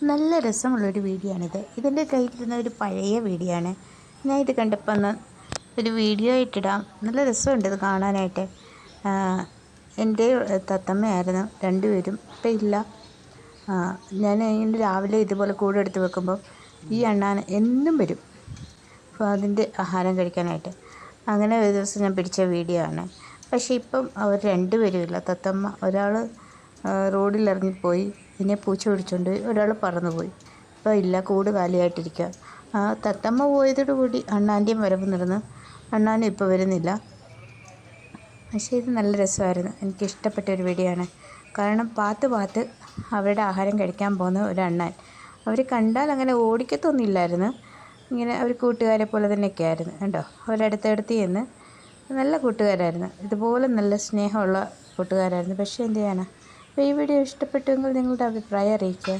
നല്ല രസമുള്ളൊരു വീഡിയോ ആണിത്. ഇതിൻ്റെ കയ്യിലിരുന്ന ഒരു പഴയ വീഡിയോ ആണ്. ഞാൻ ഇത് കണ്ടപ്പോൾ ഒന്ന് ഒരു വീഡിയോ ആയിട്ടിടാം. നല്ല രസമുണ്ട് ഇത് കാണാനായിട്ട്. എൻ്റെ തത്തമ്മയായിരുന്നു രണ്ടുപേരും. ഇപ്പം ഇല്ല. ഞാൻ ഇന്ന് രാവിലെ ഇതുപോലെ കൂടെടുത്ത് വെക്കുമ്പോൾ ഈ അണ്ണാൻ എന്നും വരും അപ്പോൾ അതിൻ്റെ ആഹാരം കഴിക്കാനായിട്ട്. അങ്ങനെ ഒരു ദിവസം ഞാൻ പിടിച്ച വീഡിയോ ആണ്. പക്ഷേ ഇപ്പം അവർ രണ്ടുപേരും ഇല്ല. തത്തമ്മ ഒരാൾ റോഡിൽ ഇറങ്ങിപ്പോയി, പിന്നെ പൂച്ച പിടിച്ചുകൊണ്ട് ഒരാൾ പറന്നുപോയി. ഇപ്പോൾ ഇല്ല, കൂട് കാലിയായിട്ടിരിക്കുക. തത്തമ്മ പോയതോടുകൂടി അണ്ണാൻ്റെയും വരവ് നടന്ന്. അണ്ണാനും ഇപ്പോൾ വരുന്നില്ല. പക്ഷേ ഇത് നല്ല രസമായിരുന്നു. എനിക്കിഷ്ടപ്പെട്ട ഒരു വീഡിയോ ആണ്. കാരണം പാത്ത് അവരുടെ ആഹാരം കഴിക്കാൻ പോകുന്ന ഒരു അണ്ണാൻ. അവർ കണ്ടാൽ അങ്ങനെ ഓടിക്കത്തൊന്നുമില്ലായിരുന്നു. ഇങ്ങനെ അവർ കൂട്ടുകാരെ പോലെ തന്നെയൊക്കെ ആയിരുന്നു കേട്ടോ. അവരടുത്തടുത്ത് ചെന്ന് നല്ല കൂട്ടുകാരായിരുന്നു. ഇതുപോലെ നല്ല സ്നേഹമുള്ള കൂട്ടുകാരായിരുന്നു. പക്ഷേ എന്ത് ചെയ്യാനാണ്. അപ്പോൾ ഈ വീഡിയോ ഇഷ്ടപ്പെട്ടുവെങ്കിൽ നിങ്ങളുടെ അഭിപ്രായം അറിയിക്കുക.